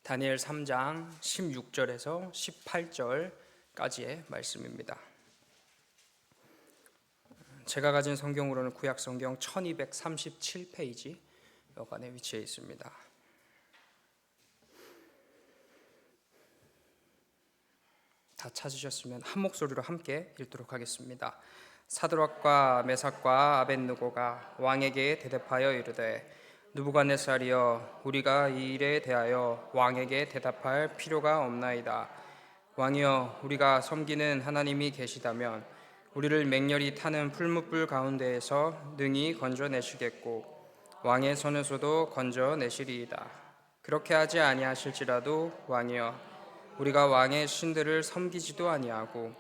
다니엘 3장 16절에서 18절까지의 말씀입니다. 제가 가진 성경으로는 구약 성경 1237페이지 여간에 위치해 있습니다. 다 찾으셨으면 한 목소리로 함께 읽도록 하겠습니다. 사드락과 메삭과 아벳느고가 왕에게 대답하여 이르되 느부갓네살이여, 우리가 이 일에 대하여 왕에게 대답할 필요가 없나이다. 왕이여, 우리가 섬기는 하나님이 계시다면 우리를 맹렬히 타는 풀무불 가운데에서 능히 건져내시겠고 왕의 손에서도 건져내시리이다. 그렇게 하지 아니하실지라도 왕이여, 우리가 왕의 신들을 섬기지도 아니하고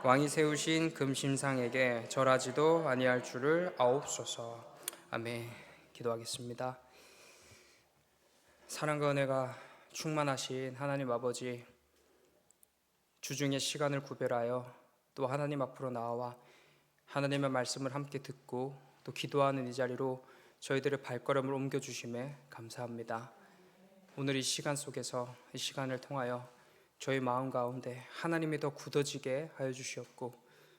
왕이 세우신 금신상에게 절하지도 아니할 줄을 아옵소서. 아멘. 기도하겠습니다. 사랑과 은혜가 충만하신 하나님 아버지, 주중에 시간을 구별하여 또 하나님 앞으로 나와 하나님의 말씀을 함께 듣고 또 기도하는 이 자리로 저희들의 발걸음을 옮겨주심에 감사합니다. 오늘 이 시간 속에서 이 시간을 통하여 저희 마음 가운데 하나님이 더 굳어지게 하여 주시옵고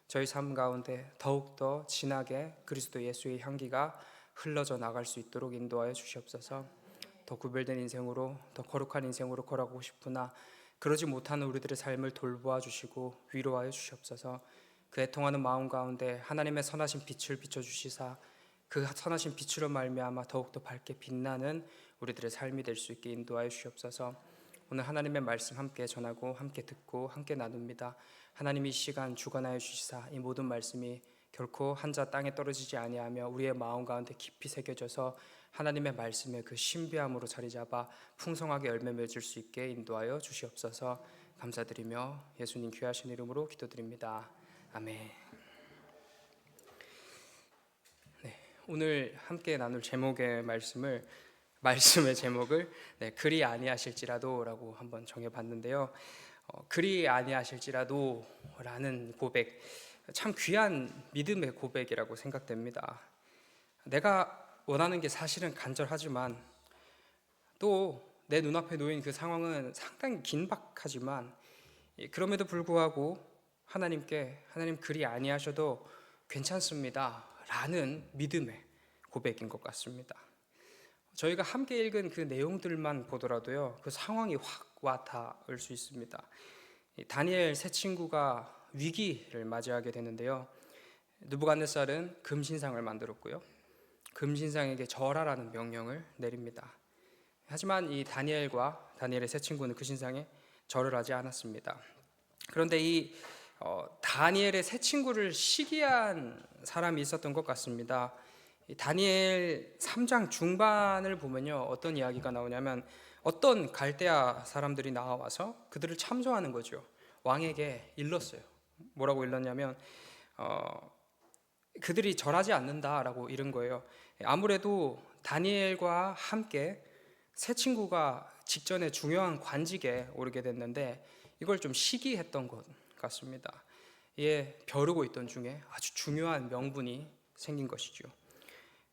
저희 삶 가운데 더욱더 진하게 그리스도 예수의 향기가 흘러져 나갈 수 있도록 인도하여 주시옵소서. 더 구별된 인생으로, 더 거룩한 인생으로 걸어가고 싶으나 그러지 못하는 우리들의 삶을 돌보아 주시고 위로하여 주시옵소서. 그 애통하는 마음 가운데 하나님의 선하신 빛을 비춰주시사 그 선하신 빛으로 말미암아 더욱더 밝게 빛나는 우리들의 삶이 될 수 있게 인도하여 주시옵소서. 오늘 하나님의 말씀 함께 전하고 함께 듣고 함께 나눕니다. 하나님이 이 시간 주관하여 주시사 이 모든 말씀이 결코 한자 땅에 떨어지지 아니하며 우리의 마음 가운데 깊이 새겨져서 하나님의 말씀의 그 신비함으로 자리 잡아 풍성하게 열매 맺을 수 있게 인도하여 주시옵소서. 감사드리며 예수님 귀하신 이름으로 기도드립니다. 아멘. 오늘 함께 나눌 말씀의 제목을 그리 아니하실지라도라고 한번 정해봤는데요. 그리 아니하실지라도 라는 고백, 참 귀한 믿음의 고백이라고 생각됩니다. 내가 원하는 게 사실은 간절하지만 또 내 눈앞에 놓인 그 상황은 상당히 긴박하지만 그럼에도 불구하고 하나님 그리 아니하셔도 괜찮습니다 라는 믿음의 고백인 것 같습니다. 저희가 함께 읽은 그 내용들만 보더라도요, 그 상황이 확 와닿을 수 있습니다. 다니엘 세 친구가 위기를 맞이하게 되는데요, 느부갓네살은 금신상을 만들었고요, 금신상에게 절하라는 명령을 내립니다. 하지만 이 다니엘의 세 친구는 그 신상에 절을 하지 않았습니다. 그런데 다니엘의 세 친구를 시기한 사람이 있었던 것 같습니다. 다니엘 3장 중반을 보면요, 어떤 이야기가 나오냐면 어떤 갈대아 사람들이 나와서 그들을 참소하는 거죠. 왕에게 일렀어요. 뭐라고 일렀냐면 그들이 절하지 않는다라고 이른 거예요. 아무래도 다니엘과 함께 세 친구가 직전에 중요한 관직에 오르게 됐는데 이걸 좀 시기했던 것 같습니다. 벼르고 있던 중에 아주 중요한 명분이 생긴 것이죠.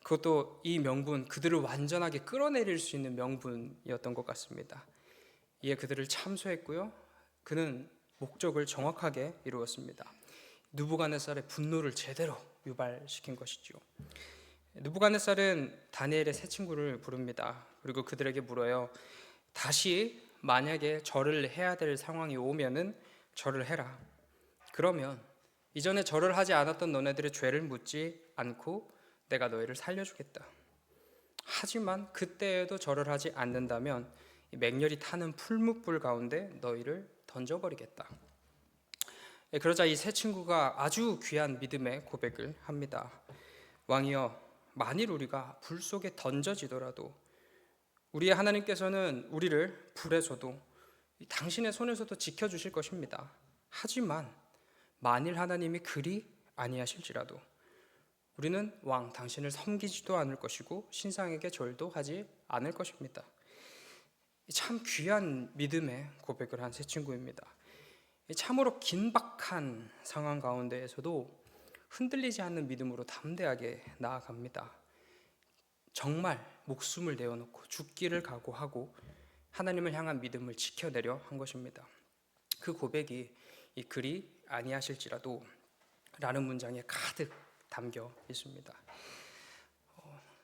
그것도 이 명분, 그들을 완전하게 끌어내릴 수 있는 명분이었던 것 같습니다. 이에 그들을 참소했고요, 그는 목적을 정확하게 이루었습니다. 느부갓네살의 분노를 제대로 유발시킨 것이죠. 느부갓네살은 다니엘의 세 친구를 부릅니다. 그리고 그들에게 물어요. 다시 만약에 절을 해야 될 상황이 오면은 절을 해라. 그러면 이전에 절을 하지 않았던 너네들의 죄를 묻지 않고 내가 너희를 살려주겠다. 하지만 그때에도 절을 하지 않는다면 맹렬히 타는 풀무불 가운데 너희를 던져버리겠다. 그러자 이 세 친구가 아주 귀한 믿음의 고백을 합니다. 왕이여, 만일 우리가 불 속에 던져지더라도 우리의 하나님께서는 우리를 불에서도 당신의 손에서도 지켜주실 것입니다. 하지만 만일 하나님이 그리 아니하실지라도 우리는 왕 당신을 섬기지도 않을 것이고 신상에게 절도 하지 않을 것입니다. 참 귀한 믿음의 고백을 한 세 친구입니다. 참으로 긴박한 상황 가운데에서도 흔들리지 않는 믿음으로 담대하게 나아갑니다. 정말 목숨을 내어놓고 죽기를 각오하고 하나님을 향한 믿음을 지켜내려 한 것입니다. 그 고백이 이 그리 아니하실지라도 라는 문장에 가득 담겨 있습니다.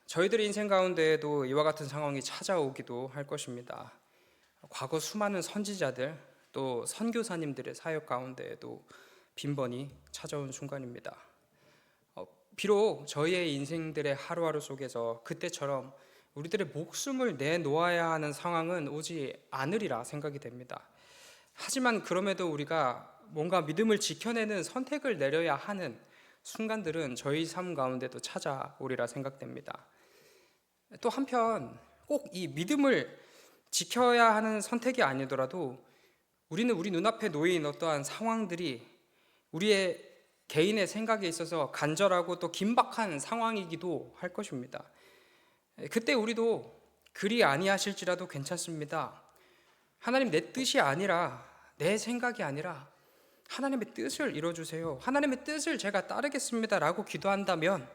저희들의 인생 가운데에도 이와 같은 상황이 찾아오기도 할 것입니다. 과거 수많은 선지자들 또 선교사님들의 사역 가운데에도 빈번히 찾아온 순간입니다. 비록 저희의 인생들의 하루하루 속에서 그때처럼 우리들의 목숨을 내놓아야 하는 상황은 오지 않으리라 생각이 됩니다. 하지만 그럼에도 우리가 뭔가 믿음을 지켜내는 선택을 내려야 하는 순간들은 저희 삶 가운데도 찾아오리라 생각됩니다. 또 한편 꼭 이 믿음을 지켜야 하는 선택이 아니더라도 우리는 우리 눈앞에 놓인 어떠한 상황들이 우리의 개인의 생각에 있어서 간절하고 또 긴박한 상황이기도 할 것입니다. 그때 우리도 그리 아니하실지라도 괜찮습니다. 하나님, 내 뜻이 아니라, 내 생각이 아니라 하나님의 뜻을 이뤄주세요, 하나님의 뜻을 제가 따르겠습니다 라고 기도한다면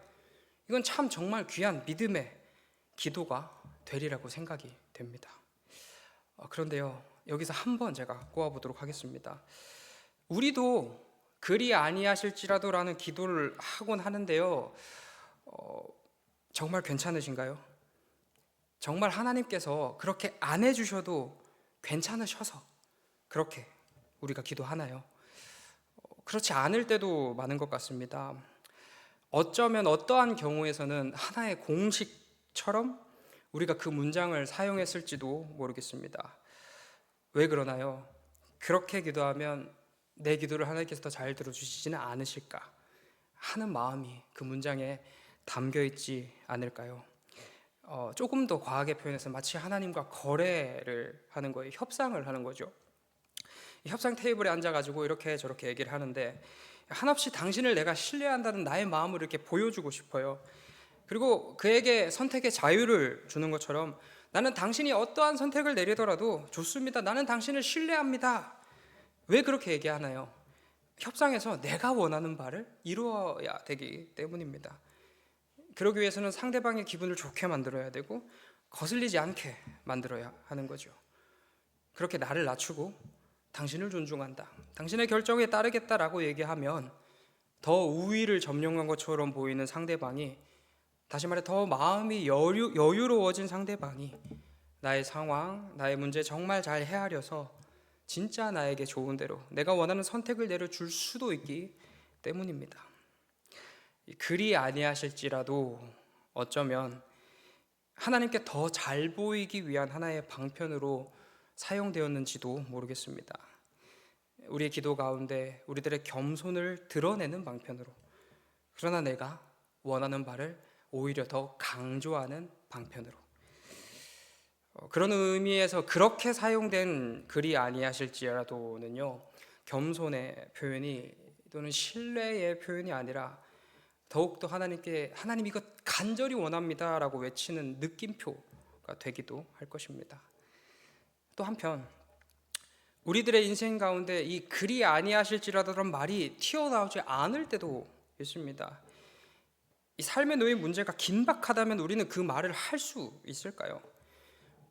이건 참 정말 귀한 믿음의 기도가 되리라고 생각이 됩니다. 그런데요, 여기서 한번 제가 꼬아보도록 하겠습니다. 우리도 그리 아니하실지라도 라는 기도를 하곤 하는데요, 정말 괜찮으신가요? 정말 하나님께서 그렇게 안 해주셔도 괜찮으셔서 그렇게 우리가 기도하나요? 그렇지 않을 때도 많은 것 같습니다. 어쩌면 어떠한 경우에서는 하나의 공식처럼 우리가 그 문장을 사용했을지도 모르겠습니다. 왜 그러나요? 그렇게 기도하면 내 기도를 하나님께서 더 잘 들어주시지는 않으실까 하는 마음이 그 문장에 담겨 있지 않을까요? 조금 더 과하게 표현해서 마치 하나님과 거래를 하는 거예요. 협상을 하는 거죠. 협상 테이블에 앉아가지고 이렇게 저렇게 얘기를 하는데, 한없이 당신을 내가 신뢰한다는 나의 마음을 이렇게 보여주고 싶어요. 그리고 그에게 선택의 자유를 주는 것처럼, 나는 당신이 어떠한 선택을 내리더라도 좋습니다, 나는 당신을 신뢰합니다. 왜 그렇게 얘기하나요? 협상에서 내가 원하는 바를 이루어야 되기 때문입니다. 그러기 위해서는 상대방의 기분을 좋게 만들어야 되고 거슬리지 않게 만들어야 하는 거죠. 그렇게 나를 낮추고 당신을 존중한다, 당신의 결정에 따르겠다라고 얘기하면 더 우위를 점령한 것처럼 보이는 상대방이, 다시 말해 더 마음이 여유로워진 상대방이 나의 상황, 나의 문제 정말 잘 헤아려서 진짜 나에게 좋은 대로 내가 원하는 선택을 내려줄 수도 있기 때문입니다. 그리 아니하실지라도 어쩌면 하나님께 더 잘 보이기 위한 하나의 방편으로 사용되었는지도 모르겠습니다. 우리의 기도 가운데 우리들의 겸손을 드러내는 방편으로, 그러나 내가 원하는 바를 오히려 더 강조하는 방편으로, 그런 의미에서 그렇게 사용된 그리 아니하실지라도는요, 겸손의 표현이 또는 신뢰의 표현이 아니라 더욱더 하나님께 하나님 이것 간절히 원합니다 라고 외치는 느낌표가 되기도 할 것입니다. 또 한편 우리들의 인생 가운데 이 그리 아니하실지라도라는 말이 튀어나오지 않을 때도 있습니다. 이 삶에 놓인 문제가 긴박하다면 우리는 그 말을 할 수 있을까요?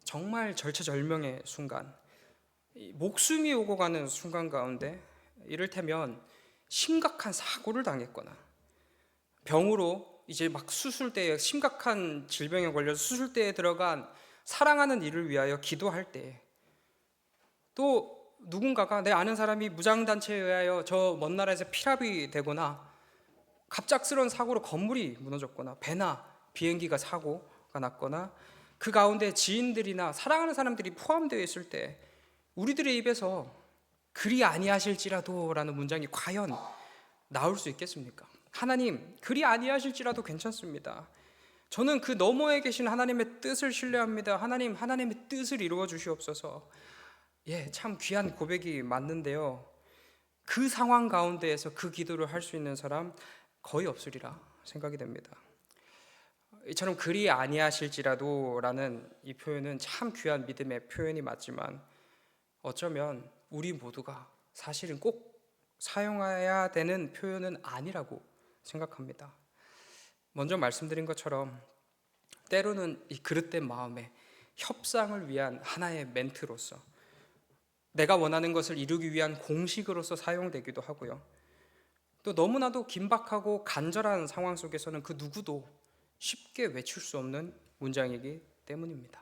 정말 절체절명의 순간, 목숨이 오고 가는 순간 가운데 이를테면 심각한 사고를 당했거나 병으로 이제 막 수술대에, 심각한 질병에 걸려서 수술대에 들어간 사랑하는 이를 위하여 기도할 때, 또 누군가가, 내 아는 사람이 무장단체에 의하여 저 먼 나라에서 피랍이 되거나 갑작스러운 사고로 건물이 무너졌거나 배나 비행기가 사고가 났거나 그 가운데 지인들이나 사랑하는 사람들이 포함되어 있을 때 우리들의 입에서 그리 아니하실지라도 라는 문장이 과연 나올 수 있겠습니까? 하나님, 그리 아니하실지라도 괜찮습니다. 저는 그 너머에 계신 하나님의 뜻을 신뢰합니다. 하나님, 하나님의 뜻을 이루어 주시옵소서. 참 귀한 고백이 맞는데요, 그 상황 가운데에서 그 기도를 할 수 있는 사람 거의 없으리라 생각이 됩니다. 이처럼 그리 아니하실지라도 라는 이 표현은 참 귀한 믿음의 표현이 맞지만 어쩌면 우리 모두가 사실은 꼭 사용해야 되는 표현은 아니라고 생각합니다. 먼저 말씀드린 것처럼 때로는 이 그릇된 마음에 협상을 위한 하나의 멘트로서, 내가 원하는 것을 이루기 위한 공식으로서 사용되기도 하고요. 또 너무나도 긴박하고 간절한 상황 속에서는 그 누구도 쉽게 외칠 수 없는 문장이기 때문입니다.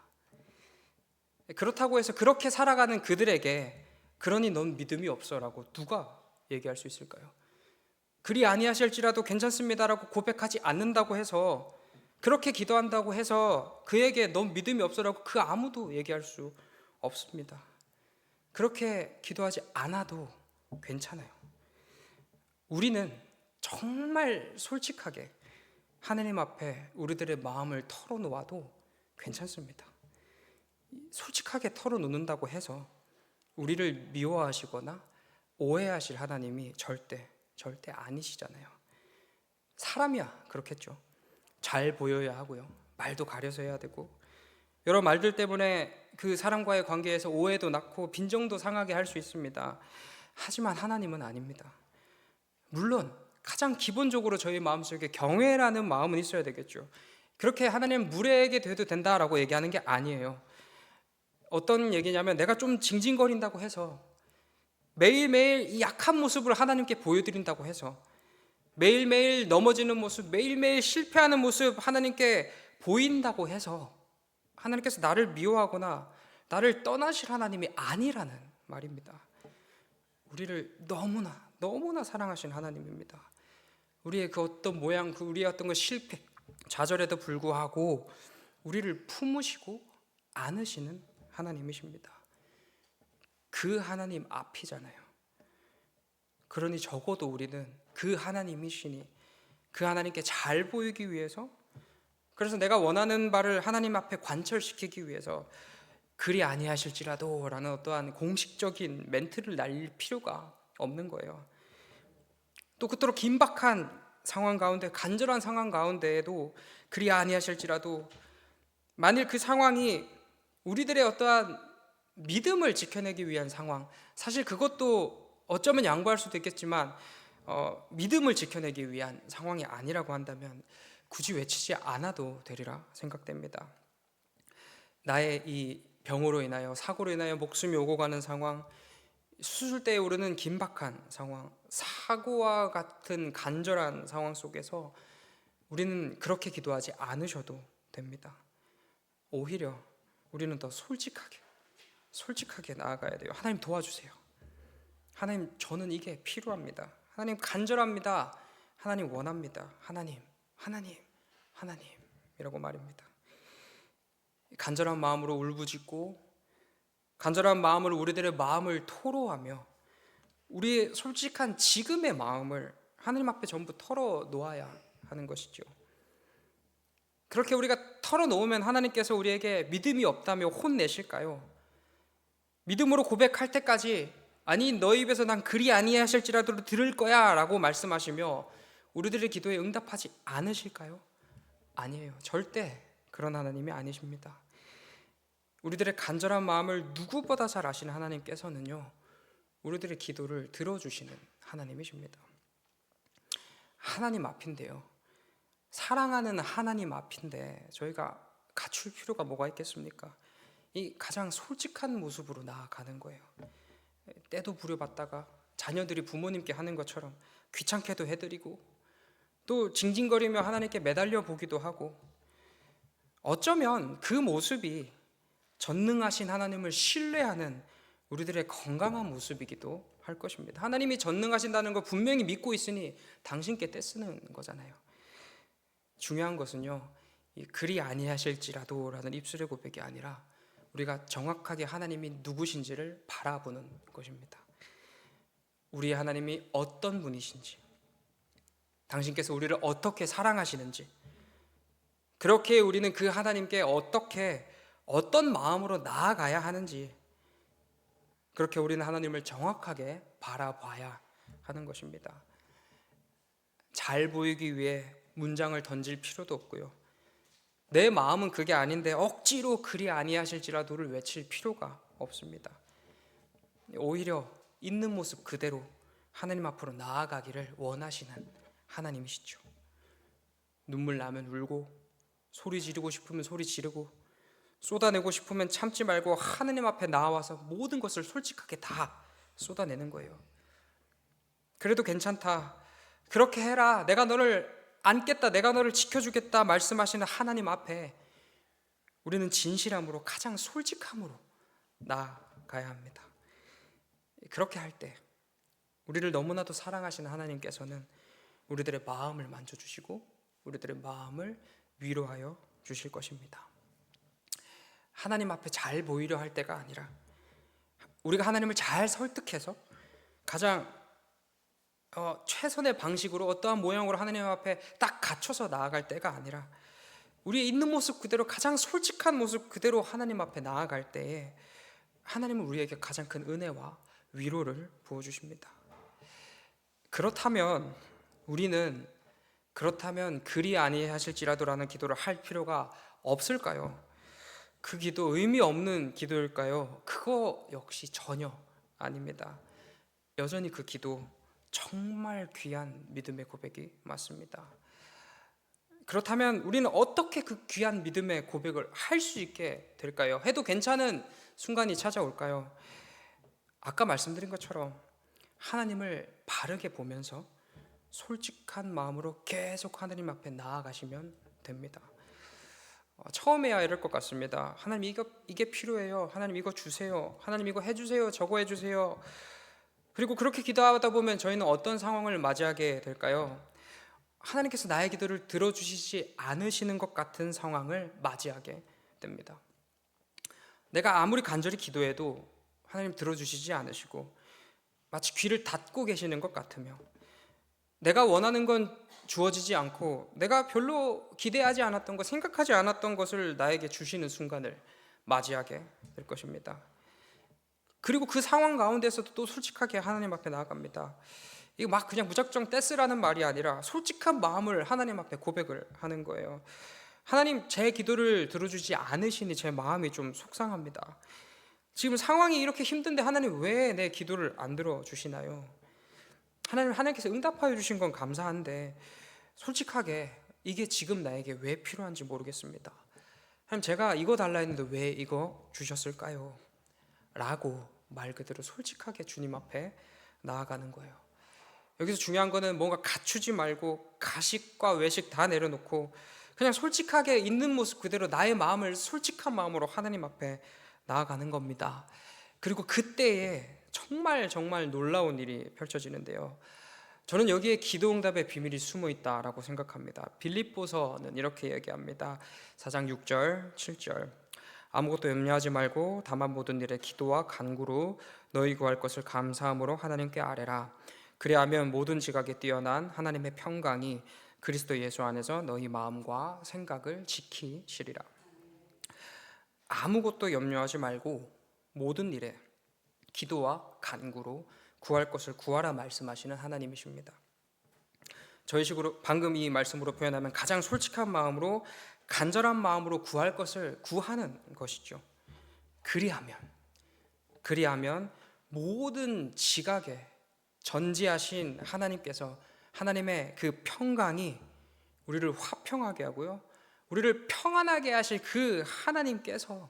그렇다고 해서 그렇게 살아가는 그들에게 그러니 넌 믿음이 없어라고 누가 얘기할 수 있을까요? 그리 아니하실지라도 괜찮습니다라고 고백하지 않는다고 해서, 그렇게 기도한다고 해서 그에게 넌 믿음이 없어라고 그 아무도 얘기할 수 없습니다. 그렇게 기도하지 않아도 괜찮아요. 우리는 정말 솔직하게 하느님 앞에 우리들의 마음을 털어놓아도 괜찮습니다. 솔직하게 털어놓는다고 해서 우리를 미워하시거나 오해하실 하나님이 절대 아니시잖아요. 사람이야 그렇겠죠. 잘 보여야 하고요, 말도 가려서 해야 되고, 여러 말들 때문에 그 사람과의 관계에서 오해도 낳고 빈정도 상하게 할 수 있습니다. 하지만 하나님은 아닙니다. 물론 가장 기본적으로 저희 마음속에 경외라는 마음은 있어야 되겠죠. 그렇게 하나님 무례하게 돼도 된다라고 얘기하는 게 아니에요. 어떤 얘기냐면, 내가 좀 징징거린다고 해서, 매일매일 이 약한 모습을 하나님께 보여드린다고 해서, 매일매일 넘어지는 모습, 매일매일 실패하는 모습 하나님께 보인다고 해서 하나님께서 나를 미워하거나 나를 떠나실 하나님이 아니라는 말입니다. 우리를 너무나 사랑하신 하나님입니다. 우리의 그 어떤 모양, 우리의 어떤 그 실패, 좌절에도 불구하고 우리를 품으시고 안으시는 하나님이십니다. 그 하나님 앞이잖아요. 그러니 적어도 우리는 그 하나님이시니 그 하나님께 잘 보이기 위해서, 그래서 내가 원하는 바를 하나님 앞에 관철시키기 위해서 그리 아니하실지라도 라는 어떠한 공식적인 멘트를 날릴 필요가 없는 거예요. 또 그토록 긴박한 상황 가운데, 간절한 상황 가운데에도 그리 아니하실지라도, 만일 그 상황이 우리들의 어떠한 믿음을 지켜내기 위한 상황, 사실 그것도 어쩌면 양보할 수도 있겠지만 믿음을 지켜내기 위한 상황이 아니라고 한다면 굳이 외치지 않아도 되리라 생각됩니다. 나의 이 병으로 인하여, 사고로 인하여 목숨이 오고 가는 상황, 수술대에 오르는 긴박한 상황, 사고와 같은 간절한 상황 속에서 우리는 그렇게 기도하지 않으셔도 됩니다. 오히려 우리는 더 솔직하게 나아가야 돼요. 하나님 도와주세요. 하나님, 저는 이게 필요합니다. 하나님, 간절합니다. 하나님, 원합니다. 하나님이라고 말입니다. 간절한 마음으로 울부짖고, 간절한 마음으로 우리들의 마음을 토로하며, 우리의 솔직한 지금의 마음을 하나님 앞에 전부 털어놓아야 하는 것이죠. 그렇게 우리가 털어놓으면 하나님께서 우리에게 믿음이 없다며 혼내실까요? 믿음으로 고백할 때까지, 아니 너희 입에서 난 그리 아니하실지라도 들을 거야 라고 말씀하시며 우리들의 기도에 응답하지 않으실까요? 아니에요. 절대 그런 하나님이 아니십니다. 우리들의 간절한 마음을 누구보다 잘 아시는 하나님께서는요, 우리들의 기도를 들어주시는 하나님이십니다. 하나님 앞인데요, 사랑하는 하나님 앞인데 저희가 갖출 필요가 뭐가 있겠습니까? 이 가장 솔직한 모습으로 나아가는 거예요. 때도 부려봤다가 자녀들이 부모님께 하는 것처럼 귀찮게도 해드리고, 또 징징거리며 하나님께 매달려 보기도 하고, 어쩌면 그 모습이 전능하신 하나님을 신뢰하는 우리들의 건강한 모습이기도 할 것입니다. 하나님이 전능하신다는 걸 분명히 믿고 있으니 당신께 떼쓰는 거잖아요. 중요한 것은요, 그리 아니하실지라도 라는 입술의 고백이 아니라 우리가 정확하게 하나님이 누구신지를 바라보는 것입니다. 우리의 하나님이 어떤 분이신지, 당신께서 우리를 어떻게 사랑하시는지, 그렇게 우리는 그 하나님께 어떤 마음으로 나아가야 하는지, 그렇게 우리는 하나님을 정확하게 바라봐야 하는 것입니다. 잘 보이기 위해 문장을 던질 필요도 없고요, 내 마음은 그게 아닌데 억지로 그리 아니하실지라도를 외칠 필요가 없습니다. 오히려 있는 모습 그대로 하나님 앞으로 나아가기를 원하시는 하나님이시죠. 눈물 나면 울고, 소리 지르고 싶으면 소리 지르고, 쏟아내고 싶으면 참지 말고 하느님 앞에 나와서 모든 것을 솔직하게 다 쏟아내는 거예요. 그래도 괜찮다, 그렇게 해라, 내가 너를 안겠다, 내가 너를 지켜주겠다 말씀하시는 하나님 앞에 우리는 진실함으로, 가장 솔직함으로 나아가야 합니다. 그렇게 할 때 우리를 너무나도 사랑하시는 하나님께서는 우리들의 마음을 만져주시고 우리들의 마음을 위로하여 주실 것입니다. 하나님 앞에 잘 보이려 할 때가 아니라, 우리가 하나님을 잘 설득해서 가장 최선의 방식으로 어떠한 모양으로 하나님 앞에 딱 갖춰서 나아갈 때가 아니라, 우리의 있는 모습 그대로, 가장 솔직한 모습 그대로 하나님 앞에 나아갈 때에 하나님은 우리에게 가장 큰 은혜와 위로를 부어주십니다. 그렇다면 우리는 그리 아니하실지라도라는 기도를 할 필요가 없을까요? 그 기도 의미 없는 기도일까요? 그거 역시 전혀 아닙니다. 여전히 그 기도 정말 귀한 믿음의 고백이 맞습니다. 그렇다면 우리는 어떻게 그 귀한 믿음의 고백을 할 수 있게 될까요? 해도 괜찮은 순간이 찾아올까요? 아까 말씀드린 것처럼 하나님을 바르게 보면서 솔직한 마음으로 계속 하나님 앞에 나아가시면 됩니다. 처음에야 이럴 것 같습니다. 하나님, 이게 필요해요. 하나님, 이거 주세요. 하나님, 이거 해주세요. 저거 해주세요. 그리고 그렇게 기도하다 보면 저희는 어떤 상황을 맞이하게 될까요? 하나님께서 나의 기도를 들어주시지 않으시는 것 같은 상황을 맞이하게 됩니다. 내가 아무리 간절히 기도해도 하나님 들어주시지 않으시고 마치 귀를 닫고 계시는 것 같으며, 내가 원하는 건 주어지지 않고 내가 별로 기대하지 않았던 것, 생각하지 않았던 것을 나에게 주시는 순간을 맞이하게 될 것입니다. 그리고 그 상황 가운데서도 또 솔직하게 하나님 앞에 나아갑니다. 이거 막 그냥 무작정 떼쓰라는 말이 아니라 솔직한 마음을 하나님 앞에 고백을 하는 거예요. 하나님, 제 기도를 들어주지 않으시니 제 마음이 좀 속상합니다. 지금 상황이 이렇게 힘든데 하나님 왜 내 기도를 안 들어주시나요? 하나님께서 응답하여 주신 건 감사한데 솔직하게 이게 지금 나에게 왜 필요한지 모르겠습니다. 하나님, 제가 이거 달라 했는데 왜 이거 주셨을까요? 라고 말 그대로 솔직하게 주님 앞에 나아가는 거예요. 여기서 중요한 거는 뭔가 갖추지 말고 가식과 외식 다 내려놓고 그냥 솔직하게 있는 모습 그대로 나의 마음을 솔직한 마음으로 하나님 앞에 나아가는 겁니다. 그리고 그때에 정말 놀라운 일이 펼쳐지는데요. 저는 여기에 기도응답의 비밀이 숨어 있다라고 생각합니다. 빌립보서는 이렇게 얘기합니다. 4장 6절 7절 아무것도 염려하지 말고 다만 모든 일에 기도와 간구로 너희 구할 것을 감사함으로 하나님께 아뢰라. 그리하면 모든 지각에 뛰어난 하나님의 평강이 그리스도 예수 안에서 너희 마음과 생각을 지키시리라. 아무것도 염려하지 말고 모든 일에 기도와 간구로 구할 것을 구하라 말씀하시는 하나님이십니다. 저희 식으로 방금 이 말씀으로 표현하면 가장 솔직한 마음으로, 간절한 마음으로 구할 것을 구하는 것이죠. 그리하면 모든 지각에 전지하신 하나님께서, 하나님의 그 평강이 우리를 화평하게 하고요, 우리를 평안하게 하실 그 하나님께서,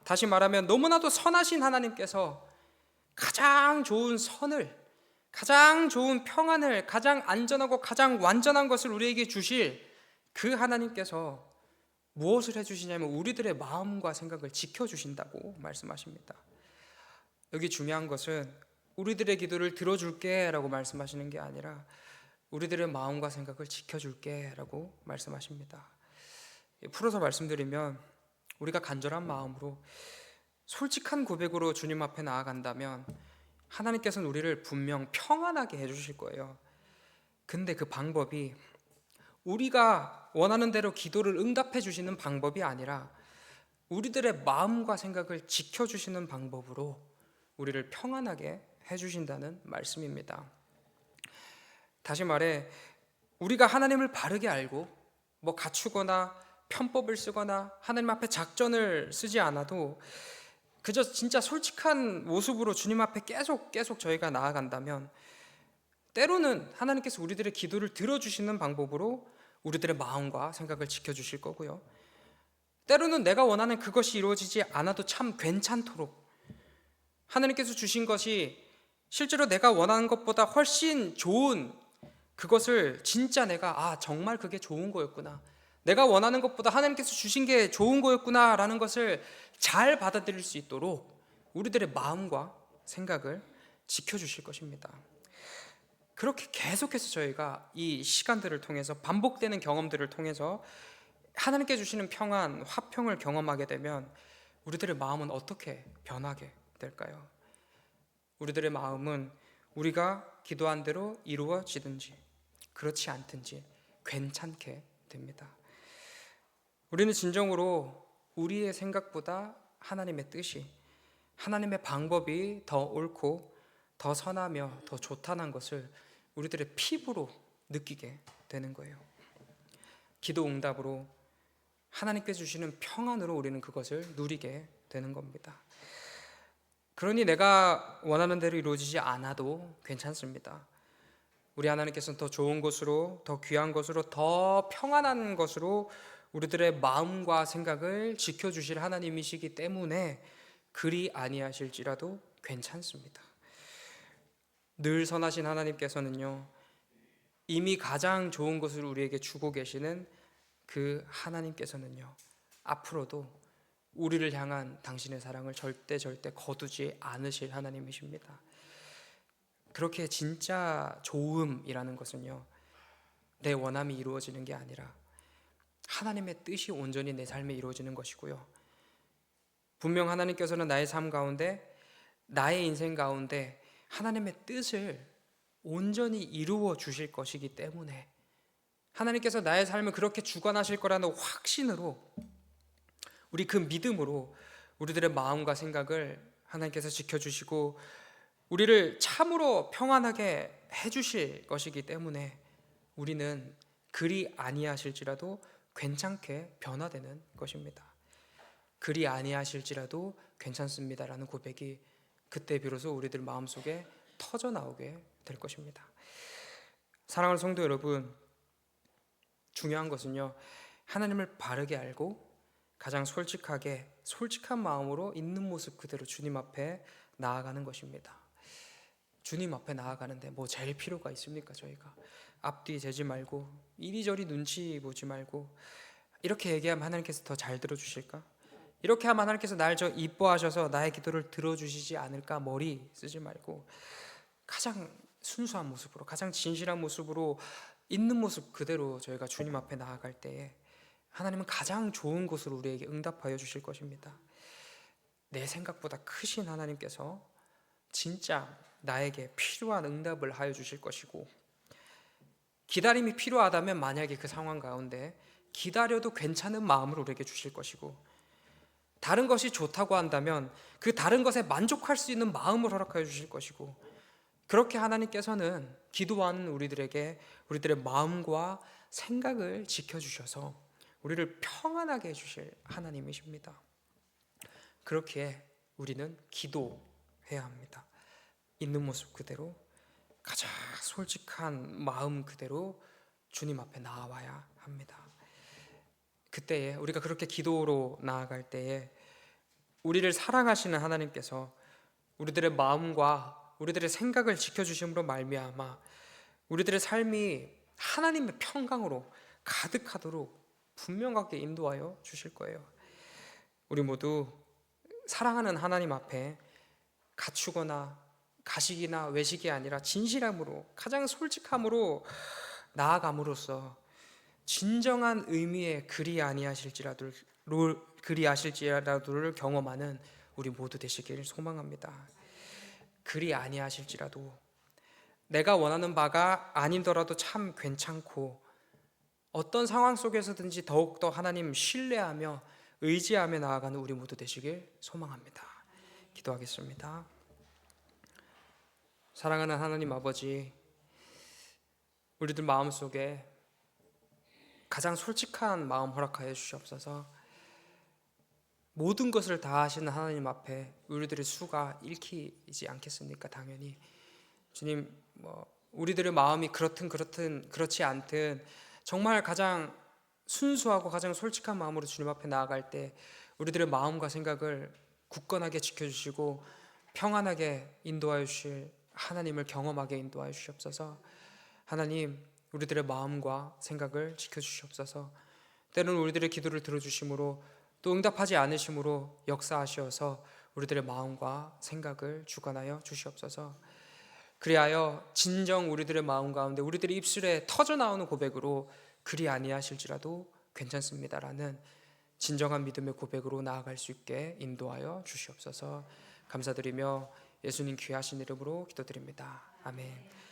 다시 말하면 너무나도 선하신 하나님께서 가장 좋은 선을, 가장 좋은 평안을, 가장 안전하고 가장 완전한 것을 우리에게 주실 그 하나님께서 무엇을 해주시냐면 우리들의 마음과 생각을 지켜주신다고 말씀하십니다. 여기 중요한 것은 우리들의 기도를 들어줄게 라고 말씀하시는 게 아니라 우리들의 마음과 생각을 지켜줄게 라고 말씀하십니다. 풀어서 말씀드리면, 우리가 간절한 마음으로 솔직한 고백으로 주님 앞에 나아간다면 하나님께서는 우리를 분명 평안하게 해주실 거예요. 근데 그 방법이 우리가 원하는 대로 기도를 응답해 주시는 방법이 아니라 우리들의 마음과 생각을 지켜주시는 방법으로 우리를 평안하게 해주신다는 말씀입니다. 다시 말해, 우리가 하나님을 바르게 알고 갖추거나 편법을 쓰거나 하나님 앞에 작전을 쓰지 않아도 그저 진짜 솔직한 모습으로 주님 앞에 계속 저희가 나아간다면 때로는 하나님께서 우리들의 기도를 들어주시는 방법으로 우리들의 마음과 생각을 지켜주실 거고요, 때로는 내가 원하는 그것이 이루어지지 않아도 참 괜찮도록 하나님께서 주신 것이 실제로 내가 원하는 것보다 훨씬 좋은 그것을 진짜 내가 정말 그게 좋은 거였구나, 내가 원하는 것보다 하나님께서 주신 게 좋은 거였구나 라는 것을 잘 받아들일 수 있도록 우리들의 마음과 생각을 지켜주실 것입니다. 그렇게 계속해서 저희가 이 시간들을 통해서 반복되는 경험들을 통해서 하나님께 주시는 평안, 화평을 경험하게 되면 우리들의 마음은 어떻게 변하게 될까요? 우리들의 마음은 우리가 기도한 대로 이루어지든지 그렇지 않든지 괜찮게 됩니다. 우리는 진정으로 우리의 생각보다 하나님의 뜻이, 하나님의 방법이 더 옳고 더 선하며 더 좋다는 것을 우리들의 피부로 느끼게 되는 거예요. 기도 응답으로 하나님께 주시는 평안으로 우리는 그것을 누리게 되는 겁니다. 그러니 내가 원하는 대로 이루어지지 않아도 괜찮습니다. 우리 하나님께서는 더 좋은 것으로, 더 귀한 것으로, 더 평안한 것으로 우리들의 마음과 생각을 지켜주실 하나님이시기 때문에 그리 아니하실지라도 괜찮습니다. 늘 선하신 하나님께서는요, 이미 가장 좋은 것을 우리에게 주고 계시는 그 하나님께서는요, 앞으로도 우리를 향한 당신의 사랑을 절대 거두지 않으실 하나님이십니다. 그렇게 진짜 좋음이라는 것은요, 내 원함이 이루어지는 게 아니라 하나님의 뜻이 온전히 내 삶에 이루어지는 것이고요, 분명 하나님께서는 나의 삶 가운데, 나의 인생 가운데 하나님의 뜻을 온전히 이루어 주실 것이기 때문에 하나님께서 나의 삶을 그렇게 주관하실 거라는 확신으로, 우리 그 믿음으로 우리들의 마음과 생각을 하나님께서 지켜주시고 우리를 참으로 평안하게 해주실 것이기 때문에 우리는 그리 아니하실지라도 괜찮게 변화되는 것입니다. 그리 아니하실지라도 괜찮습니다라는 고백이 그때 비로소 우리들 마음속에 터져나오게 될 것입니다. 사랑하는 성도 여러분, 중요한 것은요, 하나님을 바르게 알고 가장 솔직한 마음으로 있는 모습 그대로 주님 앞에 나아가는 것입니다. 주님 앞에 나아가는데 뭐 제일 필요가 있습니까? 저희가 앞뒤 재지 말고 이리저리 눈치 보지 말고, 이렇게 얘기하면 하나님께서 더 잘 들어주실까? 이렇게 하면 하나님께서 날 저 이뻐하셔서 나의 기도를 들어주시지 않을까? 머리 쓰지 말고 가장 순수한 모습으로, 가장 진실한 모습으로 있는 모습 그대로 저희가 주님 앞에 나아갈 때에 하나님은 가장 좋은 것으로 우리에게 응답하여 주실 것입니다. 내 생각보다 크신 하나님께서 진짜 나에게 필요한 응답을 하여 주실 것이고, 기다림이 필요하다면 만약에 그 상황 가운데 기다려도 괜찮은 마음을 우리에게 주실 것이고, 다른 것이 좋다고 한다면 그 다른 것에 만족할 수 있는 마음을 허락하여 주실 것이고, 그렇게 하나님께서는 기도하는 우리들에게 우리들의 마음과 생각을 지켜주셔서 우리를 평안하게 해주실 하나님이십니다. 그렇기에 우리는 기도해야 합니다. 있는 모습 그대로, 가장 솔직한 마음 그대로 주님 앞에 나와야 합니다. 그때에 우리가 그렇게 기도로 나아갈 때에 우리를 사랑하시는 하나님께서 우리들의 마음과 우리들의 생각을 지켜주심으로 말미암아 우리들의 삶이 하나님의 평강으로 가득하도록 분명하게 인도하여 주실 거예요. 우리 모두 사랑하는 하나님 앞에 갖추거나 가식이나 외식이 아니라 진실함으로, 가장 솔직함으로 나아감으로써 진정한 의미의 그리 아니하실지라도를 경험하는 우리 모두 되시길 소망합니다. 그리 아니하실지라도, 내가 원하는 바가 아니더라도 참 괜찮고 어떤 상황 속에서든지 더욱더 하나님 신뢰하며 의지하며 나아가는 우리 모두 되시길 소망합니다. 기도하겠습니다. 사랑하는 하나님 아버지, 우리들 마음속에 가장 솔직한 마음 허락하여 주시옵소서. 모든 것을 다 하시는 하나님 앞에 우리들의 수가 읽히지 않겠습니까? 당연히 주님, 우리들의 마음이 그렇든 그렇지 않든 정말 가장 순수하고 가장 솔직한 마음으로 주님 앞에 나아갈 때 우리들의 마음과 생각을 굳건하게 지켜주시고 평안하게 인도하여 주실 하나님을 경험하게 인도하여 주시옵소서. 하나님, 우리들의 마음과 생각을 지켜주시옵소서. 때로는 우리들의 기도를 들어주심으로 또 응답하지 않으심으로 역사하시어서 우리들의 마음과 생각을 주관하여 주시옵소서. 그리하여 진정 우리들의 마음 가운데 우리들의 입술에 터져나오는 고백으로 그리 아니하실지라도 괜찮습니다라는 진정한 믿음의 고백으로 나아갈 수 있게 인도하여 주시옵소서. 감사드리며 예수님 귀하신 이름으로 기도드립니다. 아멘.